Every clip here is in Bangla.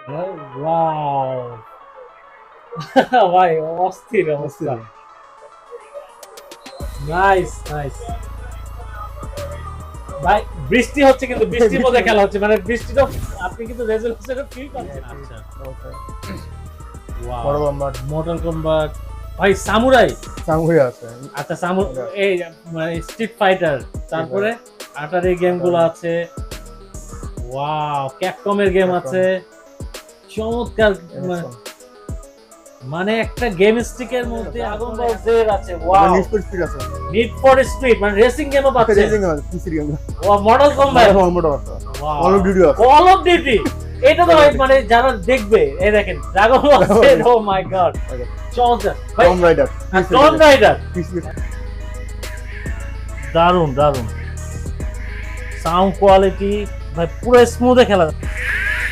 ওয়াও ভাই, অস্থির অবস্থা। নাইস নাইস ভাই। বৃষ্টি হচ্ছে কিন্তু বৃষ্টির মধ্যে খেলা হচ্ছে, মানে বৃষ্টিটা আপনি কিন্তু রেজলিউশনটা ফিল পাচ্ছেন। আচ্ছা ওয়াও, বড় বাম্বার মর্টাল কম্বাট ভাই, সামুরাই। সামুরাই আছে। আচ্ছা এই স্ট্রিট ফাইটার, তারপরে আটারি গেমগুলো আছে। ওয়াও, ক্যাপকমের গেম আছে, চমৎকার। মানে একটা গেম স্টিকের মধ্যে আগুন বলদের আছে। ওয়াও, নিড ফর স্পিড আছে। নিড ফর স্পিড মানে রেসিং গেমও পাচ্ছে। রেসিং আছে, পিসি গেম। ওয়া, মডেল কম্বাট, মোটো আছে। কল অফ ডিউটি আছে। Call of duty. এটা তো মানে যারা দেখবে, এই দেখেন ড্রাগন আছে। ও মাই গড, চমৎকার ভাই। টম রাইডার, টম রাইডার, পিসি। দারুন দারুন সাউন্ড কোয়ালিটি ভাই, পুরো স্মুথে খেলা।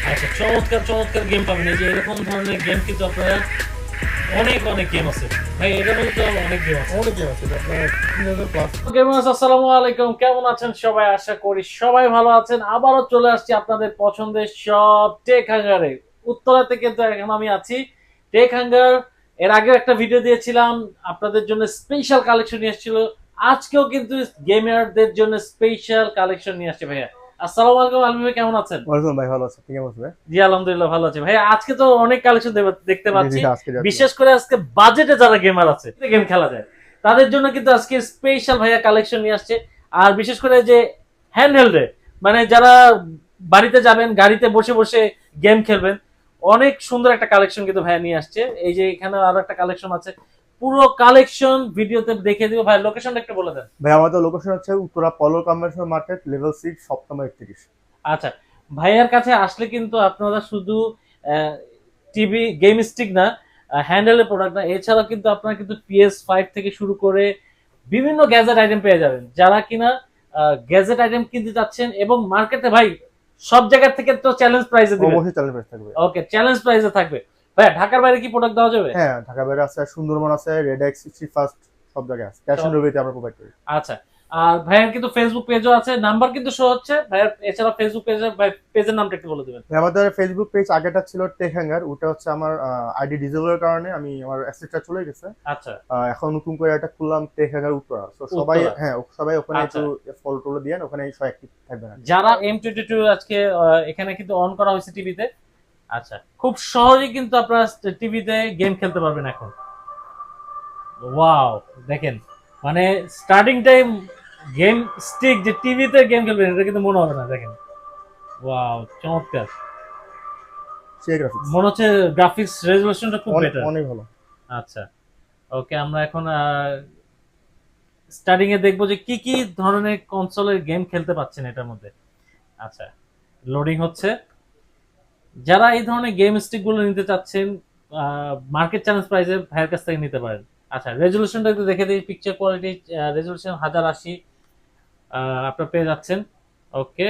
আচ্ছা, চমৎকার চমৎকার গেম পাবেন। এই যে এরকম ধরনের গেম কিন্তু আপনারা অনেক অনেক গেম আছে ভাই, এটার মধ্যে তো অনেক গেম আছে। অনেক গেম আছে, আপনার 3000 প্লাস। গেমার্স, আসসালামু আলাইকুম, কেমন আছেন সবাই? আশা করি সবাই ভালো আছেন। আবারও চলে আসছি আপনাদের পছন্দের সব টেক হ্যাঙ্গারে। উত্তরাতে কিন্তু এখন আমি আছি টেক হ্যাঙ্গার। এর আগে একটা ভিডিও দিয়েছিলাম, আপনাদের জন্য স্পেশাল কালেকশন নিয়ে এসেছিল। আজকেও কিন্তু গেমারদের জন্য স্পেশাল কালেকশন নিয়ে আসছে ভাইয়া। আসসালামু আলাইকুম আলম ভাই, কেমন আছেন? ওয়েলকাম ভাই, ভালো আছে। কেমন আছেন ভাই? জি আলহামদুলিল্লাহ ভালো আছি ভাই। আজকে তো অনেক কালেকশন দেখতে পাচ্ছি, আজকে যাচ্ছি। বিশেষ করে আজকে বাজেটে যারা গেমার আছে, গেম খেলা যায়, তাদের জন্য কিন্তু আজকে স্পেশাল ভাইয়া কালেকশন নিয়ে আসছে। আর বিশেষ করে যে হ্যান্ডহেল্ডে, মানে যারা বাড়িতে যাবেন, গাড়িতে বসে বসে গেম খেলবেন, অনেক সুন্দর একটা কালেকশন কিন্তু ভাইয়া নিয়ে আসছে। এই যে এখানে আরো একটা কালেকশন আছে, পুরো কালেকশন ভিডিওতে দেখে দিব ভাই। লোকেশনটা একটু বলে দেন ভাই। আমাদের লোকেশন হচ্ছে উত্তরা পলো convention market, level 6, shop number 31। আচ্ছা, ভাইয়ার কাছে আসলে কিন্তু আপনারা শুধু টিভি গেম স্টিক না, হ্যান্ডেলের প্রোডাক্ট না, এছাড়াও কিন্তু আপনারা কিন্তু PS5 থেকে শুরু করে বিভিন্ন গ্যাজেট আইটেম পেয়ে যাবেন। যারা কিনা গ্যাজেট আইটেম কিনতে চাচ্ছেন, এবং মার্কেটে ভাই সব জায়গা থেকে তো চ্যালেঞ্জ প্রাইসে দিবেন। অবশ্যই চ্যালেঞ্জ প্রাইস থাকবে। ওকে, চ্যালেঞ্জ প্রাইসে থাকবে ভাইয়া। ঢাকার বাইরে কি প্রোডাক্ট দেওয়া যাবে? হ্যাঁ, ঢাকা বাইরে আছে, সুন্দরবন আছে, রেড এক্স 61, সব জায়গায় আছে। ক্যাশ অন ডেলিভারিতে আমরা প্রোভাইড করি। আচ্ছা, আর ভাইয়ার কিন্তু ফেসবুক পেজও আছে, নাম্বার কিন্তু শো হচ্ছে ভাইয়ার। এছাড়া ফেসবুক পেজের নামটা একটু বলে দিবেন। আমাদের ফেসবুক পেজ আগেটা ছিল টেক হ্যাঙ্গার, ওটা হচ্ছে আমার আইডি ডিজেবলের কারণে আমি আমার অ্যাসেটটা চলে গেছে। আচ্ছা, এখন নতুন করে একটা খুললাম টেক হ্যাঙ্গার উত্তরা। তো সবাই, হ্যাঁ, সবাই ওখানে একটু ফলো টলো দিয়েন, ওখানে সব অ্যাক্টিভ থাকবেন। যারা M22 আজকে এখানে কিন্তু অন করা হয়েছে টিভিতে। আচ্ছা, খুব সহজেই কিন্তু আপনারা টিভিতে গেম খেলতে পারবেন এখন। ওয়াও, দেখেন মানে স্টার্টিং টাইম গেম স্টিক যে টিভিতে গেম খেলবেন, এটা কিন্তু মনে হবে না। দেখেন, ওয়াও, চমৎকার। সেই গ্রাফিক্স মনে হচ্ছে গ্রাফিক্স রেজোলিউশনটা খুব বেটার। অনেক ভালো। আচ্ছা, ওকে, আমরা এখন স্টার্টিং এ দেখবো যে কি কি ধরনের কনসোলের গেম খেলতে পাচ্ছেন এটার মধ্যে। আচ্ছা, লোডিং হচ্ছে। যারা এই ধরনের গেম স্টিক গুলো নিতে চাচ্ছেন, মার্কেট চ্যালেঞ্জ প্রাইসে ভাইয়ের কাছ থেকে নিতে পারেন। আচ্ছা, রেজলিউশনটা একটু দেখে দিই। পিকচার কোয়ালিটি রেজলিউশন 1080 আপনারা পেয়ে যাচ্ছেন। ওকে,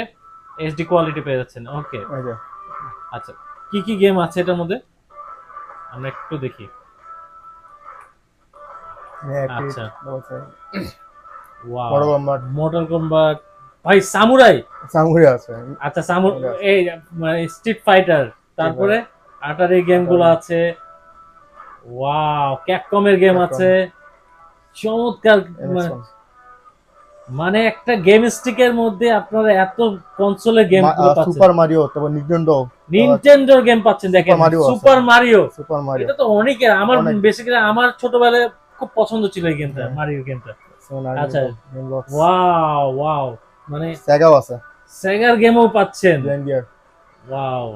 এইচডি কোয়ালিটি পেয়ে যাচ্ছেন। ওকে, আচ্ছা, কি কি গেম আছে এটার মধ্যে আমরা একটু দেখি। আচ্ছা, ওয়াও, বড় বাম্বার, মর্টাল কম্বাট ভাই, সামুরাই। সামুরাই আছে। আচ্ছা, এই স্ট্রিট ফাইটার, তারপরে আটারি গেমগুলো আছে। ওয়াও, ক্যাপকমের গেম আছে, চমৎকার। মানে একটা গেম স্টিকের মধ্যে আপনারা এত কনসোলের গেম পাচ্ছেন। সুপার মারিও, তারপর নিনটেন্ডোর গেম পাচ্ছেন। দেখেন, সুপার মারিও। সুপার মারিও এটা তো অনেকের, আমার বেসিক্যালি আমার ছোটবেলায় খুব পছন্দ ছিল এই গেমটা, মারিও গেমটা। আচ্ছা, ওয়াও ওয়াও, মানে সেগাও আছে, সেগার গেমও পাচ্ছেন। ওয়াও,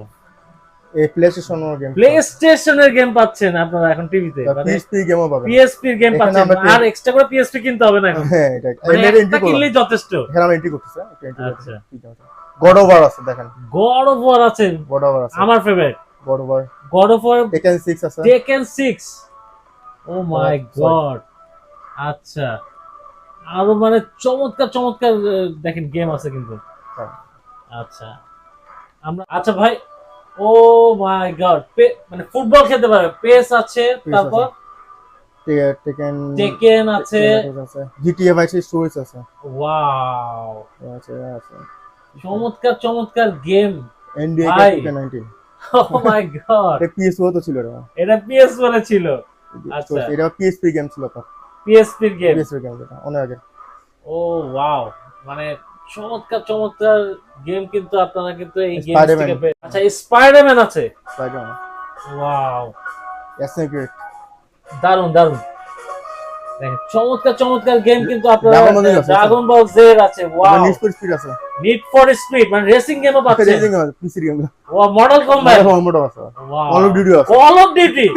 এই প্লেস্টেশনের গেম, প্লেস্টেশনের গেম পাচ্ছেন আপনারা এখন টিভিতে। পিএসপি গেমও পাবেন, পিএসপি এর গেম পাচ্ছেন, আর এক্সট্রা করে পিএসপি কিনতে হবে না এখন। হ্যাঁ, এটা একটা কিনলেই যথেষ্ট। এখানে আমরা এন্ট্রি করতেছি। আচ্ছা, গড অফ ওয়ার আছে, দেখেন গড অফ ওয়ার আছে, গড অফ ওয়ার আছে, আমার favourite. God of war, taken 6 আছে, টেকেন 6। ও মাই গড। আচ্ছা, আরো মানে চমৎকার চমৎকার দেখেন গেম আছে কিন্তু। আচ্ছা, আমরা, আচ্ছা ভাই, ও মাই গড, মানে ফুটবল খেলতে পারবে, পেস আছে, তারপর টেকেন আছে, জিটিএ ভাইস স্টোরিজ আছে। ওয়াও, আছে চমৎকার চমৎকার গেম এনবিএ ভাই। 2K19, ও মাই গড, এটা PS4 তো ছিল এটা। এটা PS1 এ ছিল। আচ্ছা, এটা PSP গেম ছিল তো। PSP এর গেম। PSP গেম এটা অনেক আগে। ও ওয়াও, মানে চমৎকার চমৎকার গেম কিন্তু আপনারা কিন্তু এই গেমস স্পাইডারম্যান, থেকে আচ্ছা স্পাইডারম্যান আছে। স্পাইডারম্যান, ওয়াও, অ্যাসাসিনস ক্রিড, দারুন দারুন, দেখেন চমৎকার চমৎকার গেম কিন্তু আপনারা, ড্রাগন বল আছে, ড্রাগন বল জেড আছে, ওয়াও, নিড ফর স্পিড আছে, নিড ফর স্পিড মানে রেসিং গেমও পাচ্ছেন, রেসিং আছে, পিসি গেম, ওয়া মডেল কম্ব্যাট, মোটো আছে, ওয়াও, কল অফ ডিউটি আছে, কল অফ ডিউটি,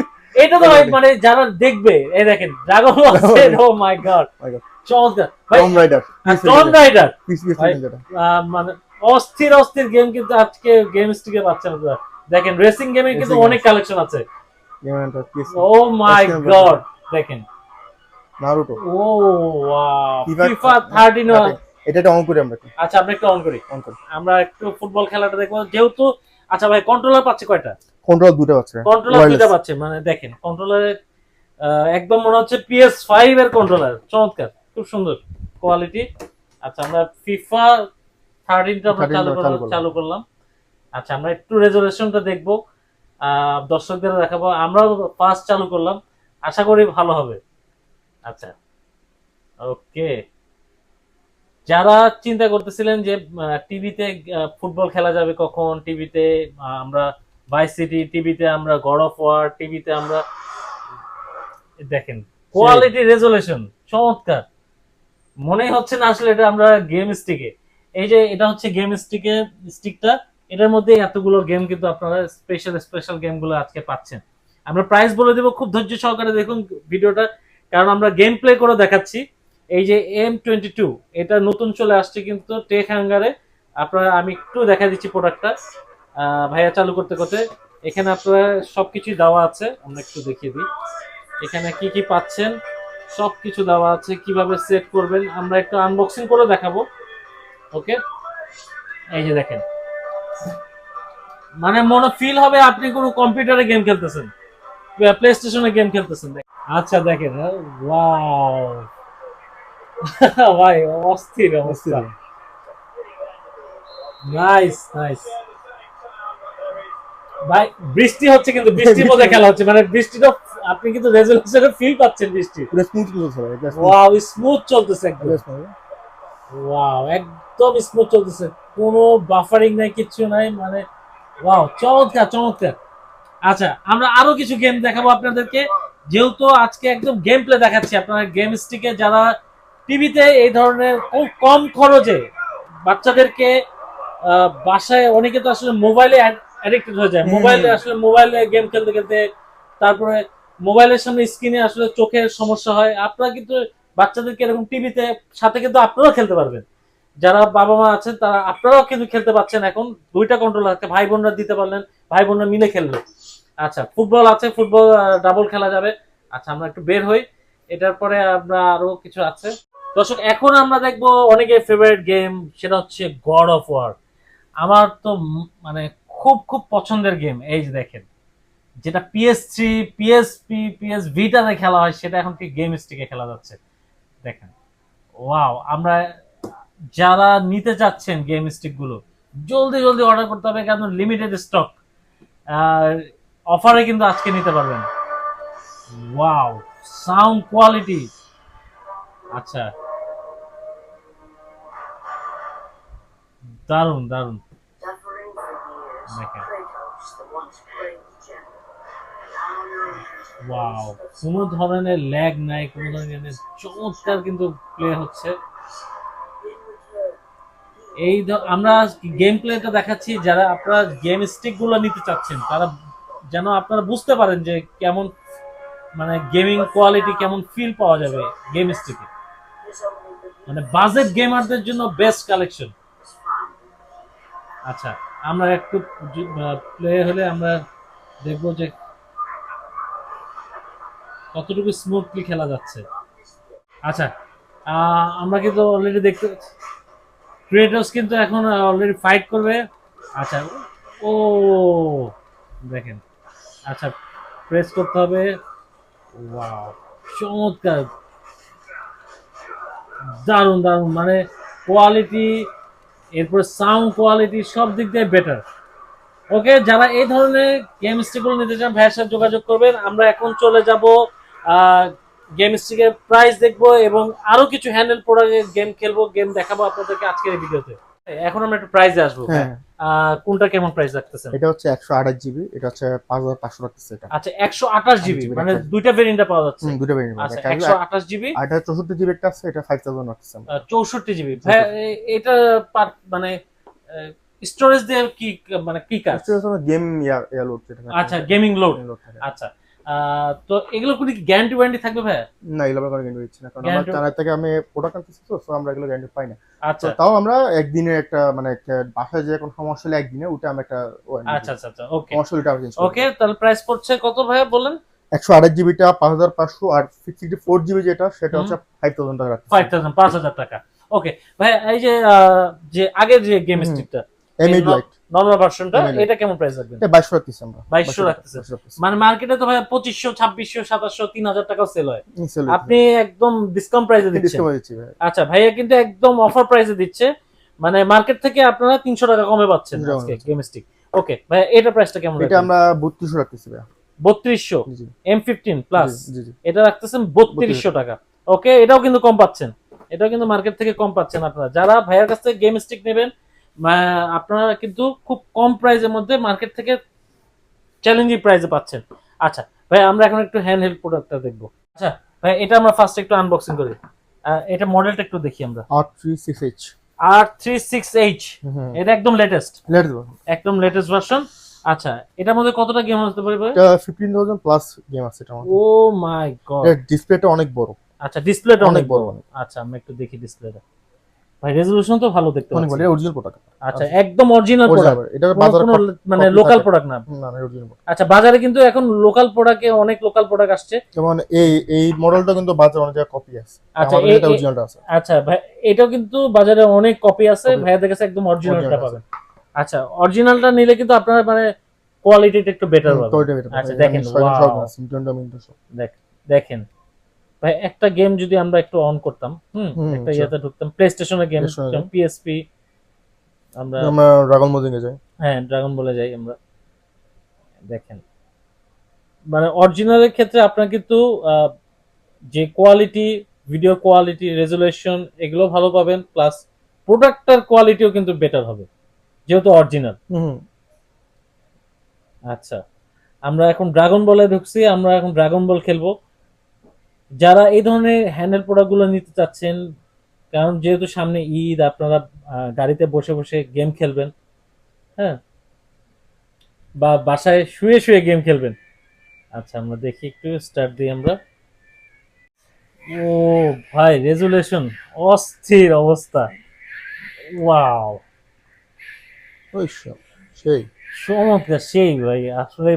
এটা তো ভাই মানে যারা দেখবে এই দেখেন ড্রাগন বল জেড, ও মাই গড, চমৎকার ভাই। টম রাইডার, টম রাইডার, পিসি যেটা মানে অস্থির অস্থির গেম কিন্তু আজকে গেম স্টিকে পাচ্ছেন আপনারা। দেখেন রেসিং গেমে কিন্তু Racing অনেক কালেকশন আছে। গেমটা পিসি, ও মাই গড, দেখেন নারুটো, ও ওয়াও, ফিফা 13। এটা অন করি আমরা, আচ্ছা আমরা একটু অন করি, অন করি, আমরা একটু ফুটবল খেলাটা দেখবো যেহেতু। আচ্ছা ভাই কন্ট্রোলার পাচ্ছে কয়টা? কন্ট্রোল দুটো আছে, কন্ট্রোলার দুটো পাচ্ছে, মানে দেখেন কন্ট্রোলারে একদম মনে হচ্ছে PS5 এর কন্ট্রোলার, চমৎকার, খুব সুন্দর কোয়ালিটি। আচ্ছা আমরা ফিফা 13টা আমরা চালু করলাম। আচ্ছা আমরা একটু রেজোলিউশনটা দেখবো, দর্শকদের দেখাবো, আমরাও ফার্স্ট চালু করলাম, আশা করি ভালো হবে। আচ্ছা ওকে, যারা চিন্তা করতেছিলেন যে টিভিতে ফুটবল খেলা যাবে কখন, টিভিতে আমরা ভাইস সিটি, টিভিতে আমরা গড অফ ওয়ার, টিভিতে আমরা, দেখেন কোয়ালিটি রেজোলিউশন চমৎকার, মনেই হচ্ছে না আসলে এটা আমরা গেম স্টিকে, এই যে এটা হচ্ছে গেম স্টিকটা, এটার মধ্যে এতগুলো গেম কিন্তু আপনারা স্পেশাল স্পেশাল গেমগুলো আজকে পাচ্ছেন। আমরা প্রাইস বলে দেবো, খুব ধৈর্য সহকারে দেখুন ভিডিওটা, কারণ আমরা গেম প্লে করে দেখাচ্ছি। এই যে M22 এটা নতুন চলে আসছে কিন্তু টেক হ্যাঙ্গারে, আপনারা আমি একটু দেখা দিচ্ছি প্রোডাক্টটা ভাইয়া চালু করতে করতে। এখানে আপনারা সবকিছুই দেওয়া আছে, আমরা একটু দেখিয়ে দিই এখানে কি কি পাচ্ছেন, সবকিছু দেওয়া আছে, কিভাবে সেট করবেন আমরা একটু আনবক্সিং করে দেখাবো। ওকে, এই যে দেখেন, মানে মনে ফিল হবে আপনি কোনো কম্পিউটারে গেম খেলতেছেন, প্লে স্টেশনে গেম খেলতেছেন। আচ্ছা দেখেন, ওয়াও ভাই অস্থির অবস্থা, নাইস নাইস ভাই। বৃষ্টি হচ্ছে কিন্তু বৃষ্টির মধ্যে খেলা হচ্ছে, মানে বৃষ্টিটা আপনি কিন্তু রেজোলিউশনে ফিল পাচ্ছেন, বৃষ্টি ওয়াও স্মুথ চলতেছে একদম, ওয়াও একদম স্মুথ চলতেছে, কোনো বাফারিং নাই, কিচ্ছু নাই, মানে ওয়াও চমৎকার চমৎকার। আচ্ছা আমরা আরো কিছু গেম দেখাবো আপনাদেরকে, যেহেতু আজকে একদম গেম প্লে দেখাচ্ছি, আপনারা গেম স্টিকে যারা টিভিতে এই ধরনের খুব কম খরচে বাচ্চাদেরকে বাসায়, অনেকে তো আসলে মোবাইলে অ্যাডিক্টেড হয়ে যায়, মোবাইলে আসলে মোবাইলে গেম খেলতে খেলতে, তারপরে মোবাইলের সামনে স্ক্রিনে আসলে চোখের সমস্যা হয়, আপনারা কিন্তু বাচ্চাদেরকে এরকম টিভিতে সাথে কিন্তু আপনারাও খেলতে পারবেন, যারা বাবা মা আছেন তারা আপনারাও কিন্তু খেলতে পাচ্ছেন। এখন দুইটা কন্ট্রোল আছে, ভাই বোনরা দিতে পারলেন, ভাই বোনরা মিলে খেললো। আচ্ছা ফুটবল আছে, ফুটবল ডাবল খেলা যাবে। আচ্ছা আমরা একটু বের হই, এটার পরে আমরা আরো কিছু আছে। দর্শক এখন আমরা দেখবো অনেকের ফেভারিট গেম, সেটা হচ্ছে গড অফ ওয়ার। আমার তো মানে খুব খুব পছন্দের গেম, এই যে দেখেন, যেটা PS3, PSP, PS ভিটাতে খেলা হয় সেটা এখন কি গেম স্টিকে খেলা যাচ্ছে, দেখেন ওয়াও। আমরা যারা নিতে চাচ্ছেন গেম স্টিক গুলো জলদি জলদি অর্ডার করতে হবে, কারণ লিমিটেড স্টক, আর অফারে কিন্তু আজকে নিতে পারবেন। ওয়াও সাউন্ড কোয়ালিটি, আচ্ছা দারুন দারুন, দেখেন ওয়াও, কোনো ধরনের ল্যাগ নাই, কোনো ধরনের, চমৎকার কিন্তু প্লে হচ্ছে। এই আমরা গেম প্লেটা দেখাচ্ছি, যারা আপনারা গেম স্টিক গুলো নিতে চাচ্ছেন তারা যেন আপনারা বুঝতে পারেন যে কেমন, মানে গেমিং কোয়ালিটি কেমন ফিল পাওয়া যাবে গেম স্টিকে, মানে বাজেট গেমারদের জন্য বেস্ট কালেকশন। আচ্ছা আমরা একটু প্লে হলে আমরা দেখবো যে কতটুকু স্মুথলি খেলা যাচ্ছে। আচ্ছা আমরা কিন্তু অলরেডি দেখতে ক্রিয়েটরস কিন্তু এখন অলরেডি ফাইট করবে। আচ্ছা ও দেখেন, আচ্ছা প্রেস করতে হবে, ওয়াও চমৎকার, দারুন দারুন, মানে কোয়ালিটি, এরপর সাউন্ড কোয়ালিটি সব দিক দিয়ে বেটার। ওকে, যারা এই ধরনের গেম স্টিকগুলো নিতে চান ভাইয়ের সাথে যোগাযোগ করবেন। আমরা এখন চলে যাব গেম স্টিকের প্রাইস দেখবো এবং আরো কিছু হ্যান্ডেল প্রোডাক্টের গেম খেলবো, গেম দেখাবো আপনাদেরকে আজকের এই ভিডিওতে। এখন আমরা একটু প্রাইসে আসবো। হ্যাঁ কোনটা কেমন প্রাইস রাখতেছেন? এটা হচ্ছে 128 জিবি, এটা হচ্ছে 5500 রাখতেছে এটা। আচ্ছা 128 জিবি, মানে দুইটা ভেরিয়েন্টে পাওয়া যাচ্ছে। দুটো ভেরিয়েন্ট। আচ্ছা 128 জিবি, আর এটা 64 জিবি একটা আছে, এটা 5000 রাখছে। 64 জিবি। ভাই এটা মানে স্টোরেজ দিয়ে কি মানে কি কাজ? Game load. আচ্ছা গেমিং লোড। আচ্ছা তো এগুলো কি গ্যারান্টি ওয়ারেন্টি থাকবে ভাই? না, এগুলো কোনো গ্যারান্টি দিচ্ছে না, কারণ আমরা চায়না থেকে আমি প্রোডাক্ট আনতেছি, তো সো আমরা এগুলো গ্যারান্টি পাই না। আচ্ছা তাও আমরা একদিনের একটা মানে একটা বাসায় যে কোনো সমস্যা হলে একদিনে ওটা আমরা একটা আচ্ছা আচ্ছা আচ্ছা ওকে সমস্যা ওটা চেঞ্জ করি। ওকে, তাহলে প্রাইস পড়ছে কত ভাই বলেন? 128 জিবিটা 5500, আর 64 জিবি যেটা সেটা হচ্ছে 5000 টাকা রাখছে। 5000 টাকা। ওকে ভাই, এই যে যে আগের যে গেম স্টিকটা M8 লাইট নরমাল ভার্সনটা, এটা কেমন প্রাইস রাখবেন? এটা 2200 রাখতেছি আমরা। 2200 রাখতেছে, মানে মার্কেটে তো ভাই 2500 2600 2700 3000 টাকাও সেল হয়, আপনি একদম ডিসকাউন্ট প্রাইসে দিচ্ছেন। আচ্ছা ভাইয়া কিন্তু একদম অফার প্রাইসে দিচ্ছে, মানে মার্কেট থেকে আপনারা 300 টাকা কমে পাচ্ছেন আজকে গেম স্টিক। ওকে ভাই, এটা প্রাইসটা কেমন? এটা আমরা 3200 রাখতেছি ভাই। 3200 M15 প্লাস, এটা রাখতেছেন 3200 টাকা। ওকে, এটাও কিন্তু কম পাচ্ছেন, এটাও কিন্তু মার্কেট থেকে কম পাচ্ছেন আপনারা যারা ভাইয়ার কাছ থেকে গেম স্টিক নেবেন। আপনারা কিন্তু খুব কম প্রাইসের মধ্যে মার্কেট থেকে চ্যালেঞ্জিং প্রাইসে পাচ্ছেন। আচ্ছা ভাই, আমরা এখন একটু হ্যান্ড হেল্ড প্রোডাক্টটা দেখবো। আচ্ছা ভাই, এটা আমরা ফার্স্ট একটু আনবক্সিং করি। এটা মডেলটা একটু দেখি আমরা। R36H। R36H, এটা একদম লেটেস্ট, একদম লেটেস্ট ভার্সন। আচ্ছা, এটার মধ্যে কতটা গেম হতে পারবে? এটা 15000 প্লাস গেম আছে এটার মধ্যে। ও মাই গড, এর ডিসপ্লেটা অনেক বড়। আচ্ছা ডিসপ্লেটা অনেক বড়। আচ্ছা আমরা একটু দেখি ডিসপ্লেটা। ভাই রেজোলিউশন তো ভালো দেখতে পাচ্ছি। এটা অরিজিনাল প্রোডাক্ট। আচ্ছা একদম অরিজিনাল প্রোডাক্ট, এটা বাজারে মানে লোকাল প্রোডাক্ট না। না না, অরিজিনাল। আচ্ছা বাজারে কিন্তু এখন লোকাল প্রোডাক্টে অনেক লোকাল প্রোডাক্ট আসছে, যেমন এই মডেলটা কিন্তু বাজারে অনেক জায়গায় কপি আছে। আচ্ছা এটা অরিজিনালটা আছে। আচ্ছা ভাই, এটাও কিন্তু বাজারে অনেক কপি আছে, ভাইয়াদের কাছে একদম অরিজিনালটা পাবেন। আচ্ছা অরিজিনালটা নিলে কিন্তু আপনারা মানে কোয়ালিটিটা একটু বেটার পাবেন। আচ্ছা দেখেন, দেখেন ভাই, একটা গেম যদি আমরা একটু অন করতাম, একটা ইয়াতে ঢুকতাম, প্লে স্টেশনের গেম, পিএসপি, আমরা ড্রাগন বলে যাই। হ্যাঁ ড্রাগন বলে যাই আমরা। দেখেন মানে অরিজিনালের ক্ষেত্রে আপনার কিন্তু যে কোয়ালিটি, ভিডিও কোয়ালিটি, রেজোলিউশন এগুলো ভালো পাবেন, প্লাস প্রোডাক্টটার কোয়ালিটিও কিন্তু বেটার হবে যেহেতু অরিজিনাল। আচ্ছা আমরা এখন ড্রাগন বলে ঢুকছি, আমরা এখন ড্রাগন বল খেলবো। যারা এই ধরনের হ্যান্ডেল প্রোডাক্টগুলো নিতে চাচ্ছেন, কারণ যেহেতু সামনে ঈদ, আপনারা গাড়িতে বসে বসে গেম খেলবেন, হ্যাঁ, বা বাসায় শুয়ে শুয়ে গেম খেলবেন। আচ্ছা আমরা দেখি, একটু স্টার্ট দিই আমরা। ও ভাই রেজুলেশন অস্থির অবস্থা, ওয়াও সেই চমৎকার, সেই ভাই আসলে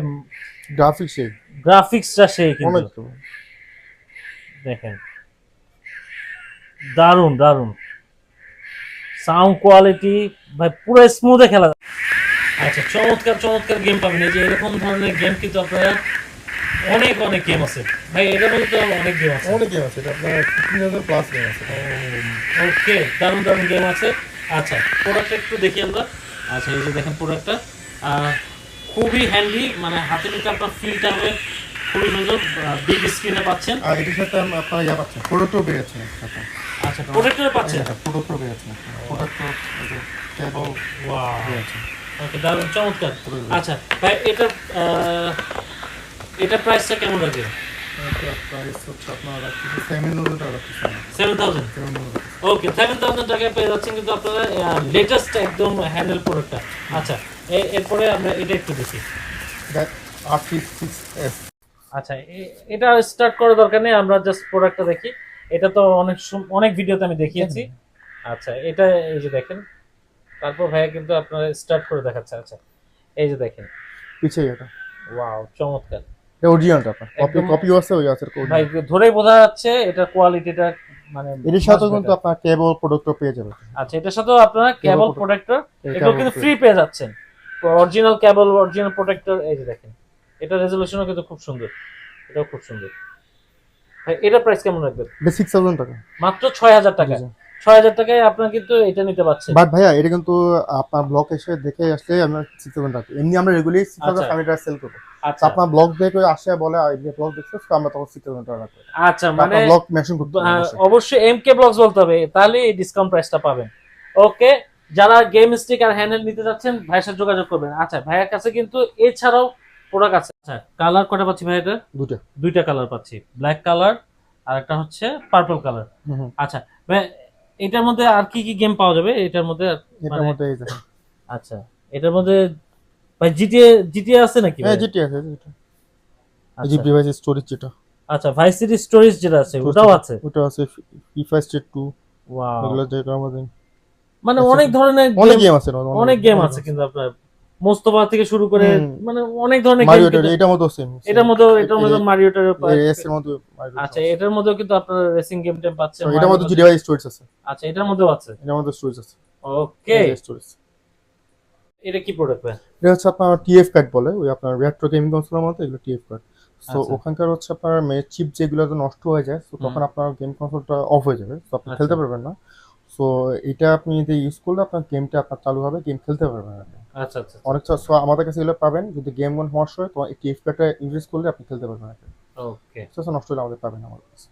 গ্রাফিক্সটা সেই কিন্তু দেখেন, দারুন দারুন সাউন্ড কোয়ালিটি ভাই, পুরো স্মুথে খেলা। আচ্ছা চমৎকার চমৎকার গেম পাবেন, এই যে এরকম ধরনের গেম কিন্তু আপনারা অনেক অনেক গেম আছে ভাই, এটা বলতে অনেক গেম আছে, এটা আপনার 15000 প্লাস গেম আছে। ওকে, দারুন দারুন গেম আছে। আচ্ছা প্রোডাক্টটা একটু দেখি আমরা। আচ্ছা এই যে দেখেন প্রোডাক্টটা খুবই হ্যান্ডি, মানে হাতে নিতে আপনার ফিলটা হবে খুবই সুন্দর, বিগ স্ক্রিনে পাচ্ছেন। আর এটার সাথে আপনারা ইয়া পাচ্ছেন, প্রোডাক্টও পেয়ে যাচ্ছেন। আচ্ছা প্রোডাক্টও পাচ্ছেন, প্রোডাক্টও পেয়ে যাচ্ছেন, প্রোডাক্টও কেবল। ওয়াও, ওকে দারুন চমৎকার। আচ্ছা ভাই, এটা প্রাইসটা কেমন রাখবে? ওকে 7000 টাকায় পেয়ে যাচ্ছেন কিন্তু আপনারা লেটেস্ট একদম হ্যান্ডেল প্রোডাক্টটা। আচ্ছা এরপরে আমরা এটা একটু দেখি। আচ্ছা এটা স্টার্ট করার দরকার নেই, আমরা জাস্ট প্রোডাক্টটা দেখি। এটা তো অনেক ভিডিওতে আমি দেখিয়েছি। আচ্ছা এটা এই যে দেখেন, তারপর ভাইয়া কিন্তু আপনারা স্টার্ট করে দেখাচ্ছে। আচ্ছা এই যে দেখেন পিছিয়ে এটা, ওয়াও চমৎকার, এটা অরিজিনালটা আপনার কপি আছে ওই আছে ভাই, ধরেই বোঝা যাচ্ছে এটা কোয়ালিটিটা, মানে এর সাথে কিন্তু আপনার কেবল প্রোডাক্টও পেয়ে যাবেন। আচ্ছা এটার সাথেও আপনারা কেবল প্রোটেক্টর এগুলো কিন্তু ফ্রি পেয়ে যাচ্ছেন, অরিজিনাল কেবল, অরিজিনাল প্রোটেক্টর। এই যে দেখেন, এটা রেজোলিউশনও কিন্তু খুব সুন্দর, এটাও খুব সুন্দর। ভাই এটা প্রাইস কেমন রাখবেন? 6000 টাকা, মাত্র 6000 টাকা। ৬,০০০ টাকায় আপনারা কিন্তু এটা নিতে পারছেন। বাট ভাইয়া এটা কিন্তু আপনার ব্লগ এসে দেখে আসলে আমরা 6,000 টাকা, এমনি আমরা রেগুলারলি 6,000 আচ্ছা। টাকা সেল করবো। আচ্ছা আপনার ব্লগ দেখে আসে বলে এই ব্লগ দেখছো, তো আমরা তখন 6,000 টাকা রাখবো। আচ্ছা, মানে আপনার ব্লগ মেনশন করতে হবে অবশ্যই। অবশ্যই এমকে ব্লগস বলতে হবে, তাহলে এই ডিসকাউন্ট প্রাইসটা পাবেন। ওকে, যারা গেম স্টিক আর হ্যান্ডেল নিতে যাচ্ছেন ভাইয়ের সাথে যোগাযোগ করবেন। আচ্ছা, ভাইয়ের কাছে কিন্তু এছাড়াও প্রোডাক্ট আছে। আচ্ছা, কালার কটা পাচ্ছি ভাই? এটা দুটো। দুইটা কালার পাচ্ছি, ব্ল্যাক কালার আর একটা হচ্ছে পার্পল কালার। হুম। আচ্ছা ভাই, এটার মধ্যে আর কি কি গেম পাওয়া যাবে এটার মধ্যে? এটার মধ্যে এই দেখেন। আচ্ছা, এটার মধ্যে ভাই জিটিএ জিটিএ আছে নাকি ভাই? হ্যাঁ জিটি আছে, এটা এই যে আচ্ছা ডিভাইস স্টোরেজ যেটা। আচ্ছা, ভাইস সিটি স্টোরেজ যেটা আছে ওটাও আছে। ওটা আছে, ফিফা স্টেট 2 ওয়াও, এগুলো যেটা আমাদের মানে অনেক ধরনের অনেক গেম আছে, অনেক গেম আছে কিন্তু আপনার মোস্তফা থেকে শুরু করে মানে অনেক ধরনের গেম। মারিও এটার মধ্যে সেম, এটার মধ্যে মারিওটার এস এর মধ্যে মারিও। আচ্ছা, এটার মধ্যেও কিন্তু আপনার রেসিং গেম টেম পাচ্ছেন। এটার মধ্যে ডিভাইস স্টোরেজ আছে। আচ্ছা, এটার মধ্যেও আছে। এটার মধ্যে স্টোরেজ আছে। ওকে, স্টোরেজ। এটা কি প্রোডাক্ট ভাই? এটা হচ্ছে আপনার টিএফ কার্ড বলে, ওই আপনার রেট্রো গেমিং কনসোলের মতো এগুলো টিএফ কার্ড। সো আচ্ছা। ওখানকার হচ্ছে আপনার চিপ যেগুলো নষ্ট হয়ে যায়, সো তখন আপনার গেম কনসোলটা অফ হয়ে যাবে, তো আপনি আচ্ছা। খেলতে পারবেন না। সো এটা আপনি যদি ইউজ করলে আপনার গেমটা আপনার চালু হবে, গেম খেলতে পারবেন আপনি। আচ্ছা আচ্ছা অনেক সো আমাদের কাছে এগুলো পাবেন, যদি গেম কোন সমস্যা হয় তো এই টিএফ কার্ডটা ইউজ করলে আপনি খেলতে পারবেন আপনি। ওকে। সো নষ্ট হলে আমাদের পাবেন আমাদের কাছে।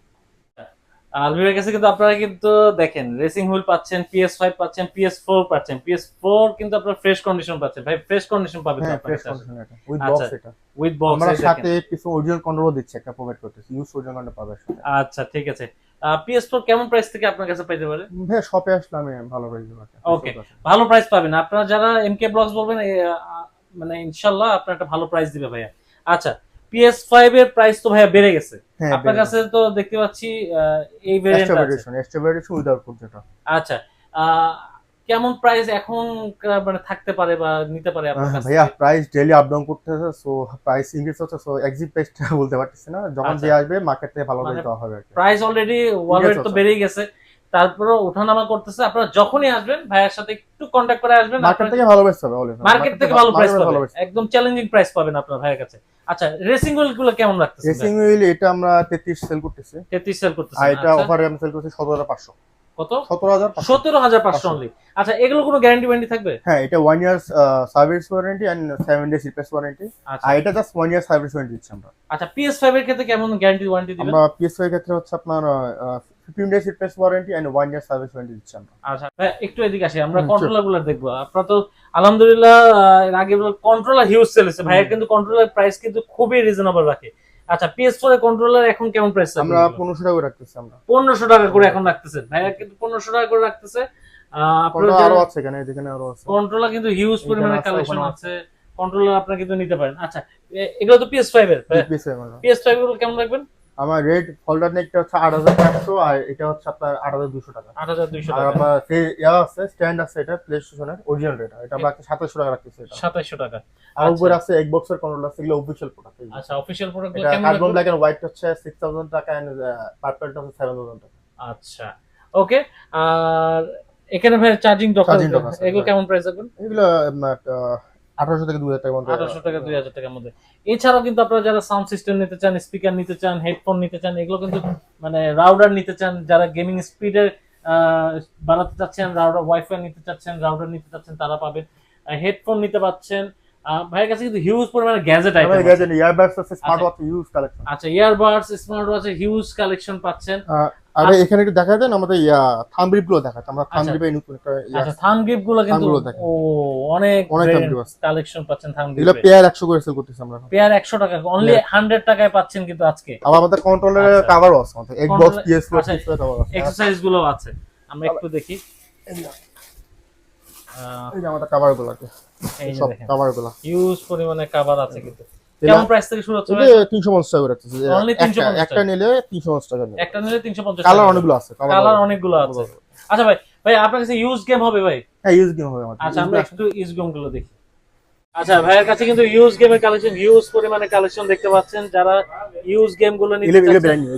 আলভিরের কাছে কিন্তু আপনারা কিন্তু দেখেন রেসিং হুইল পাচ্ছেন, PS5 পাচ্ছেন, PS4 পাচ্ছেন। PS4 কিন্তু আপনারা ফ্রেশ কন্ডিশন পাচ্ছেন ভাই, ফ্রেশ কন্ডিশন পাবেন তো হ্যাঁ আপনার ফ্রেশ কাছে। কন্ডিশন এটা উইথ আচ্ছা, বক্স এটা। উইথ বক্স আমরা সাথে কিছু অরিজিনাল কন্ট্রোলও দিচ্ছি, একটা প্রোভাইড করতেছি, ইউজ অরিজিনাল কন্ট্রোল পাবে সাথে। আচ্ছা ঠিক আছে। PS4 কেমন প্রাইস থেকে আপনার কাছে পাইতে পারে? ভাই শপে আসলে আমি ভালো প্রাইস দেব। ওকে, ভালো প্রাইস পাবেন আপনারা যারা এমকে ব্লগস বলবেন, মানে ইনশাআল্লাহ আপনার একটা ভালো প্রাইস দিবে ভাইয়া। আচ্ছা, PS5 এর প্রাইস তো ভাইয়া বেড়ে গেছে আপনার কাছে, তো দেখতে পাচ্ছি এই ভেরিয়েন্ট আছে এক্সট্রা ভেরিয়েশন উইদাউট কোড যেটা। আচ্ছা, কেমন প্রাইস এখন মানে থাকতে পারে বা নিতে পারে আপনার কাছে? ভাইয়া প্রাইস ডেইলি আপ ডাউন করতেছে, সো প্রাইস ইনক্রিজ হচ্ছে, সো এক্সিট প্রাইসটা বলতে পারতেছি না, যখন যে আসবে মার্কেট থেকে ভালো প্রাইস দেওয়া হবে। প্রাইস অলরেডি তো বেড়েই গেছে, তারপরে ওঠানামা করতেছে। আপনারা যখনই আসবেন ভাইয়ের সাথে একটু কন্টাক্ট করে আসবেন, মার্কেট থেকে ভালো প্রাইস পাবে, মার্কেট থেকে ভালো প্রাইস পাবেন, একদম চ্যালেঞ্জিং প্রাইস পাবেন আপনার ভাইয়ের কাছে। আচ্ছা, রেসিং হুইল গুলো কেমন রাখতেছেন? রেসিং হুইল এটা আমরা 33 সেল করতেছি। 33 সেল করতেছেন, আর এটা অফারে আমি সেল করতেছি 17,500। কত? 17,500 অনলি। আচ্ছা, এগুলো কোনো গ্যারান্টি ওয়ারেন্টি থাকবে? হ্যাঁ, এটা 1 year service warranty and 7 days replace warranty. আর এটা জাস্ট 1 ইয়ার সার্ভিস ওয়ারেন্টি দিচ্ছি আমরা। আচ্ছা, PS5 এর ক্ষেত্রে কেমন গ্যারান্টি ওয়ারেন্টি দিবেন? আমরা PS5 এর ক্ষেত্রে হচ্ছে আপনার 15 days replace warranty and 1 year service warranty দিচ্ছি আমরা। আচ্ছা ভাই, একটু এদিকে আসি, আমরা কন্ট্রোলার গুলো দেখবো। আপনারা তো আলহামদুলিল্লাহ এর আগে কন্ট্রোলার হিউজ সেল হচ্ছে ভাইয়া, কিন্তু কন্ট্রোলার প্রাইস কিন্তু খুবই রিজনেবল রাখে। আচ্ছা, PS4 এর কন্ট্রোলার এখন কেমন প্রাইস? আমরা 1500 টাকা করে রাখতেছি আমরা। 1500 টাকা করে এখন রাখতেছেন ভাইয়া, কিন্তু 1500 টাকা করে রাখতেছে। আপনারা আরো আছে এখানে, এখানে আরো আছে কন্ট্রোলার, কিন্তু হিউজ পরিমাণে কালেকশন আছে কন্ট্রোলার, আপনারা কিন্তু নিতে পারেন। আচ্ছা, এগুলো তো PS5 এর। PS5 গুলো কেমন রাখবেন? আমার রেড ফোল্ডার নেকটা হচ্ছে 8500, আর এটা হচ্ছে আপনার 8200 টাকা। 8200 আর টাকা। আপনার ইয়া আছে, স্ট্যান্ড আছে, এটা প্লে স্টেশনের অরিজিনাল রেট, এটা আমরা 2700 টাকা রাখতেছি এটা। 2700 টাকা। আর উপরে আছে Xbox এর কন্ট্রোলার, সেগুলো অফিশিয়াল প্রোডাক্ট। আচ্ছা, অফিশিয়াল প্রোডাক্ট এটা কেমন? কার্বন ব্ল্যাক এন্ড হোয়াইট হচ্ছে 6000 টাকা এন্ড পার্পলটা হচ্ছে 7000 টাকা। আচ্ছা ওকে। আর এখানে ভাই চার্জিং ডক, এগুলো কেমন প্রাইস রাখবেন? এগুলো 1800 থেকে 2000 টাকার মধ্যে। 1800 টাকা 2000 টাকার মধ্যে। এছাড়াও কিন্তু আপনারা যারা সাউন্ড সিস্টেম নিতে চান, স্পিকার নিতে চান, হেডফোন নিতে চান, এগুলো কিন্তু মানে রাউটার নিতে চান, যারা গেমিং স্পিডের বাড়াতে চাচ্ছেন, রাউটার ওয়াইফাই নিতে চাচ্ছেন, রাউটার নিতে চাচ্ছেন, তারা পাবেন। হেডফোন নিতে পাচ্ছেন। ভাইয়ের কাছে কিন্তু হিউজ পরিমাণে গ্যাজেট আইটেম আছে। গ্যাজেট, ইয়ারবাডস আছে, স্মার্ট ওয়াচ হিউজ কালেকশন। আচ্ছা, ইয়ারবাডস, স্মার্ট ওয়াচে হিউজ কালেকশন পাচ্ছেন। আর এখানে একটু দেখা দেন আমাদের থাম্ব গ্রিপ গুলো দেখাতে, আমরা থাম্ব গ্রিপে নতুন একটা আচ্ছা, থাম্ব গ্রিপ গুলো কিন্তু ও অনেক কালেকশন পাচ্ছেন থাম্ব গ্রিপে। এগুলো পেয়ার 100 করে সেল করতেছি আমরা। পেয়ার 100 টাকা, অনলি 100 টাকায় পাচ্ছেন কিন্তু আজকে। আবার আমাদের কন্ট্রোলারের কভারও আছে, আমাদের Xbox PS4 কভার আছে, এক্সারসাইজ গুলো আছে। আমরা একটু দেখি। এই যে আমাদের কভারগুলো আছে, এই যে সব দেখেন কভারগুলো হিউজ পরিমাণে কভার আছে। কিন্তু কেমন প্রাইস থেকে শুরু হচ্ছে? 350 টাকা করে রাখতেছি। অনলি 350 একটা নিলে 350 টাকা নিলে। একটা নিলে 350 টাকা। কালার অনেকগুলো আছে, কালার অনেকগুলো আছে। আচ্ছা ভাই, আপনার কাছে ইউজ গেম হবে ভাই? হ্যাঁ, ইউজ গেম হবে আমাদের। আচ্ছা, আমরা একটু ইউজ গেম গুলো দেখি। আচ্ছা, ভাইয়ের কাছে কিন্তু ইউজ গেমের কালেকশন, হিউজ পরিমাণে কালেকশন দেখতে পাচ্ছেন। যারা ইউজ গেম গুলো নিতে চাচ্ছেন, এগুলো ব্র্যান্ড নিউ।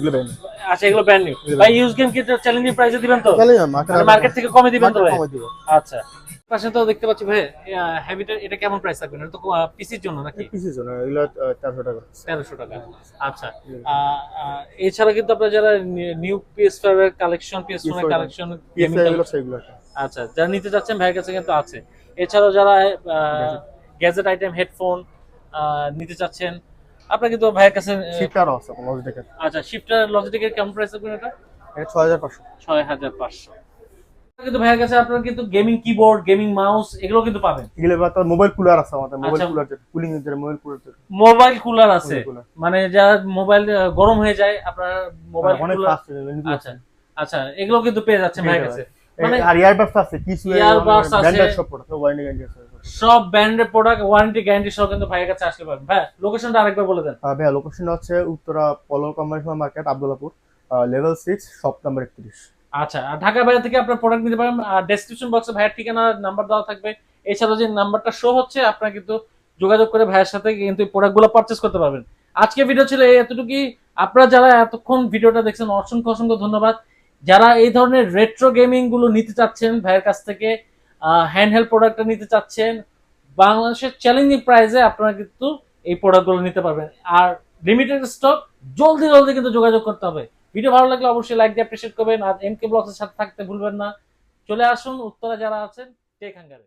আচ্ছা, এগুলো ব্র্যান্ড নিউ। ভাই ইউজ গেম কি চ্যালেঞ্জিং প্রাইসে দিবেন তো? মার্কেট থেকে কমে দিবেন তো ভাই? আচ্ছা, পাশে তো দেখতে পাচ্ছি ভাই হ্যাবিটের, এটা কেমন প্রাইস থাকবে? এটা তো পিসির জন্য নাকি? পিসির জন্য এগুলো 1300 টাকা। 1300 টাকা। আচ্ছা, এছাড়া কিন্তু আপনারা যারা নিউ PS5 এর কালেকশন, PS1 এর কালেকশন, গেমিং এগুলো সেগুলো আচ্ছা যারা নিতে চাচ্ছেন ভাইয়ের কাছে কিন্তু আছে। এছাড়াও যারা গ্যাজেট আইটেম, হেডফোন নিতে চাচ্ছেন, আপনারা কিন্তু ভাইয়ের কাছে শিফটারও আছে লজিটেকের। আচ্ছা, শিফটার লজিটেকের কেমন প্রাইস থাকবে এটা? এটা 6500। 6500 কিন্তু ভাইয়ের কাছে আপনারা কিন্তু গেমিং কিবোর্ড, গেমিং মাউস এগুলো কিন্তু পাবেন। এগুলো বা তো মোবাইল কুলার আছে আমাদের, মোবাইল আচ্ছা। কুলার যেটা কুলিং এর জন্য মোবাইল কুলার। মোবাইল কুলার আছে, cooler। মানে যারা মোবাইল গরম হয়ে যায় আপনার মোবাইল অনেক কুলার। ফাস্ট। আচ্ছা আচ্ছা, এগুলো কিন্তু পেয়ে যাচ্ছেন ভাইয়ের কাছে। মানে আর ইয়ারবাডস আছে, কিছু earbuds আছে, ব্র্যান্ডেড সব প্রোডাক্ট ওয়ারেন্টি গ্যারান্টি আছে। সব ব্র্যান্ডের প্রোডাক্ট ওয়ারেন্টি গ্যারান্টি সহ কিন্তু ভাইয়ের কাছে আসতে পারবেন। ভাই লোকেশনটা আরেকবার বলে দেন। ভাইয়া লোকেশন হচ্ছে উত্তরা পলো commercial market, Abdullahpur, level 6, shop number 31। আচ্ছা, আর ঢাকা বাইরে থেকে আপনার প্রোডাক্ট নিতে পারেন। আর ডেসক্রিপশন বক্সে ভাইয়ের ঠিকানা, নাম্বার দেওয়া থাকবে। এছাড়া যে নাম্বারটা শো হচ্ছে, আপনারা কিন্তু যোগাযোগ করে ভাইয়ের সাথে কিন্তু প্রোডাক্টগুলো পারচেজ করতে পারবেন। আজকে ভিডিও ছিল এতটুকুই। আপনারা যারা এতক্ষণ ভিডিওটা দেখছেন অসংখ্য অসংখ্য ধন্যবাদ। যারা এই ধরনের রেট্রো গেমিং গুলো নিতে চাচ্ছেন ভাইয়ের কাছ থেকে, হ্যান্ডহেল্ড প্রোডাক্টটা নিতে চাচ্ছেন বাংলাদেশের চ্যালেঞ্জিং প্রাইসে, আপনারা কিন্তু এই প্রোডাক্টগুলো নিতে পারবেন। আর লিমিটেড স্টক, জলদি জলদি কিন্তু যোগাযোগ করতে হবে। ভিডিও ভালো লাগলে অবশ্যই লাইক দিয়ে অ্যাপ্রিশিয়েট করবেন। আর এমকে ব্লগসের সাথে থাকতে ভুলবেন না। চলে আসুন উত্তরা যারা আছেন টেক হাঙ্গারে।